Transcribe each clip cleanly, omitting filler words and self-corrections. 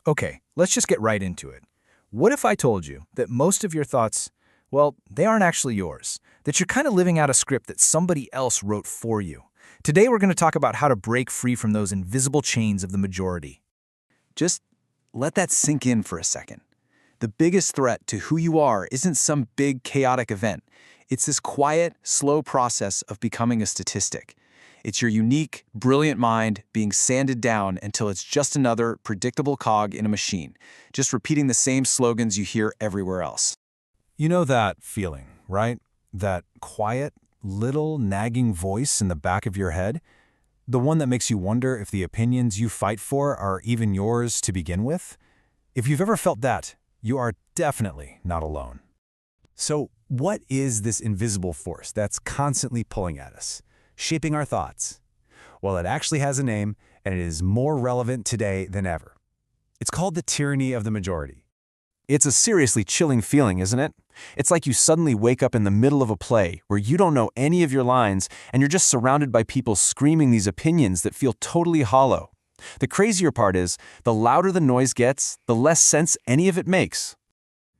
Okay, let's just get right into it. What if I told you that most of your thoughts, well, they aren't actually yours, that you're kind of living out a script that somebody else wrote for you? Today we're going to talk about how to break free from those invisible chains of the majority. Just let that sink in for a second. The biggest threat to who you are isn't some big chaotic event. It's this quiet, slow process of becoming a statistic. It's your unique, brilliant mind being sanded down until it's just another predictable cog in a machine, just repeating the same slogans you hear everywhere else. You know that feeling, right? That quiet, little nagging voice in the back of your head? The one that makes you wonder if the opinions you fight for are even yours to begin with? If you've ever felt that, you are definitely not alone. So, what is this invisible force that's constantly pulling at us, shaping our thoughts? Well, it actually has a name, and it is more relevant today than ever. It's called the tyranny of the majority. It's a seriously chilling feeling, isn't it? It's like you suddenly wake up in the middle of a play where you don't know any of your lines and you're just surrounded by people screaming these opinions that feel totally hollow. The crazier part is, the louder the noise gets, the less sense any of it makes.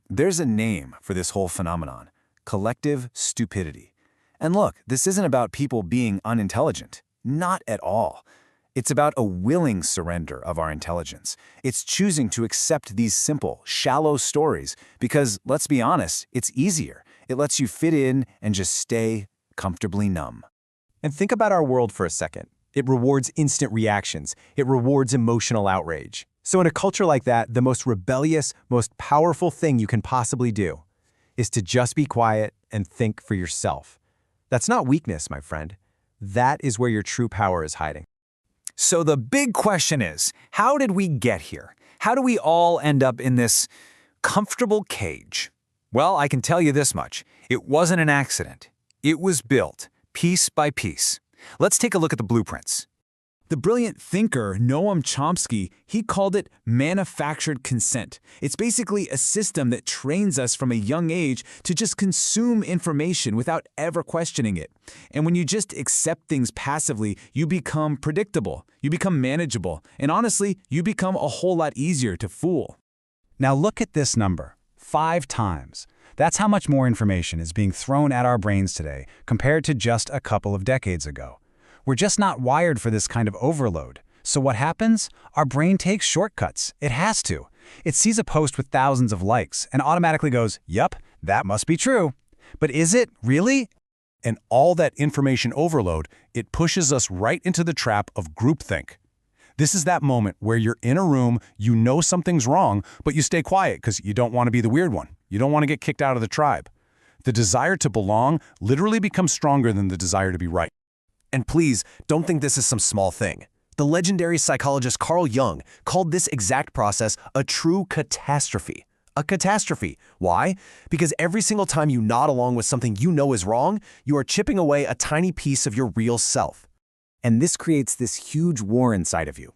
There's a name for this whole phenomenon: collective stupidity. And look, this isn't about people being unintelligent. Not at all. It's about a willing surrender of our intelligence. It's choosing to accept these simple, shallow stories because, let's be honest, it's easier. It lets you fit in and just stay comfortably numb. And think about our world for a second. It rewards instant reactions. It rewards emotional outrage. So in a culture like that, the most rebellious, most powerful thing you can possibly do is to just be quiet and think for yourself. That's not weakness, my friend. That is where your true power is hiding. So the big question is, how did we get here? How do we all end up in this comfortable cage? Well, I can tell you this much. It wasn't an accident. It was built, piece by piece. Let's take a look at the blueprints. The brilliant thinker Noam Chomsky, he called it manufactured consent. It's basically a system that trains us from a young age to just consume information without ever questioning it. And when you just accept things passively, you become predictable, you become manageable, and honestly, you become a whole lot easier to fool. Now look at this number: 5 times. That's how much more information is being thrown at our brains today compared to just a couple of decades ago. We're just not wired for this kind of overload. So what happens? Our brain takes shortcuts. It has to. It sees a post with thousands of likes and automatically goes, "Yup, that must be true." But is it really? And all that information overload, it pushes us right into the trap of groupthink. This is that moment where you're in a room, you know something's wrong, but you stay quiet because you don't want to be the weird one. You don't want to get kicked out of the tribe. The desire to belong literally becomes stronger than the desire to be right. And please, don't think this is some small thing. The legendary psychologist Carl Jung called this exact process a true catastrophe. A catastrophe. Why? Because every single time you nod along with something you know is wrong, you are chipping away a tiny piece of your real self. And this creates this huge war inside of you.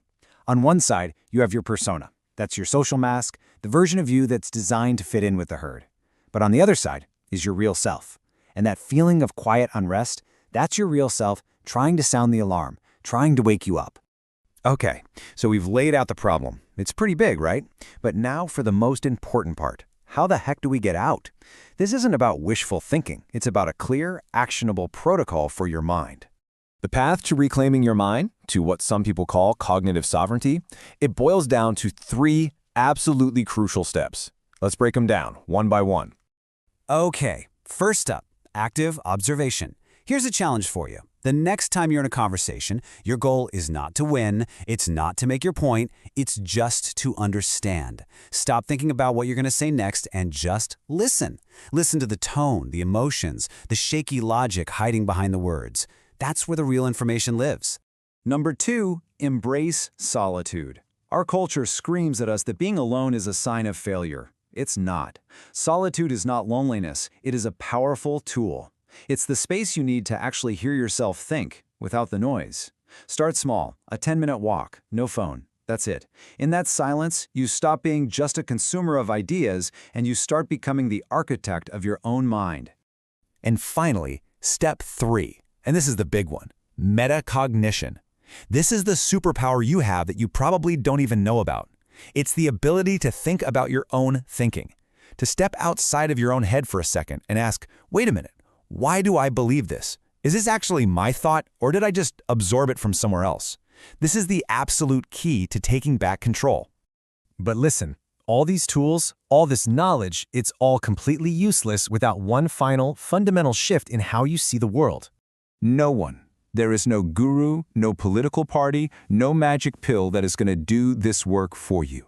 On one side, you have your persona. That's your social mask, the version of you that's designed to fit in with the herd. But on the other side is your real self. And that feeling of quiet unrest, that's your real self trying to sound the alarm, trying to wake you up. Okay, so we've laid out the problem. It's pretty big, right? But now for the most important part. How the heck do we get out? This isn't about wishful thinking. It's about a clear, actionable protocol for your mind. The path to reclaiming your mind, to what some people call cognitive sovereignty, it boils down to 3 absolutely crucial steps. Let's break them down, one by one. Okay, first up, active observation. Here's a challenge for you. The next time you're in a conversation, your goal is not to win, it's not to make your point, it's just to understand. Stop thinking about what you're going to say next and just listen. Listen to the tone, the emotions, the shaky logic hiding behind the words. That's where the real information lives. Number 2, embrace solitude. Our culture screams at us that being alone is a sign of failure. It's not. Solitude is not loneliness. It is a powerful tool. It's the space you need to actually hear yourself think without the noise. Start small, a 10-minute walk, no phone. That's it. In that silence, you stop being just a consumer of ideas and you start becoming the architect of your own mind. And finally, step 3, and this is the big one, metacognition. This is the superpower you have that you probably don't even know about. It's the ability to think about your own thinking, to step outside of your own head for a second and ask, wait a minute, why do I believe this? Is this actually my thought, or did I just absorb it from somewhere else? This is the absolute key to taking back control. But listen, all these tools, all this knowledge, it's all completely useless without one final, fundamental shift in how you see the world. No one. There is no guru, no political party, no magic pill that is going to do this work for you.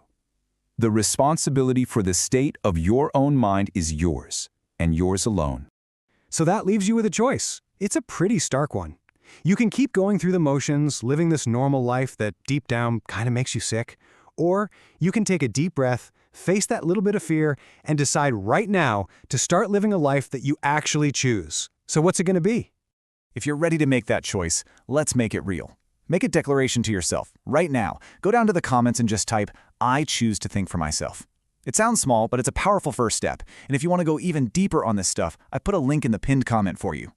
The responsibility for the state of your own mind is yours, and yours alone. So that leaves you with a choice. It's a pretty stark one. You can keep going through the motions, living this normal life that deep down kind of makes you sick, or you can take a deep breath, face that little bit of fear, and decide right now to start living a life that you actually choose. So what's it going to be? If you're ready to make that choice, let's make it real. Make a declaration to yourself, right now. Go down to the comments and just type, I choose to think for myself. It sounds small, but it's a powerful first step. And if you want to go even deeper on this stuff, I put a link in the pinned comment for you.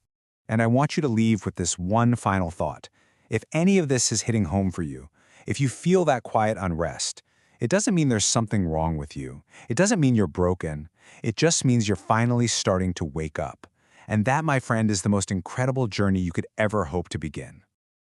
And I want you to leave with this one final thought. If any of this is hitting home for you, if you feel that quiet unrest, it doesn't mean there's something wrong with you. It doesn't mean you're broken. It just means you're finally starting to wake up. And that, my friend, is the most incredible journey you could ever hope to begin.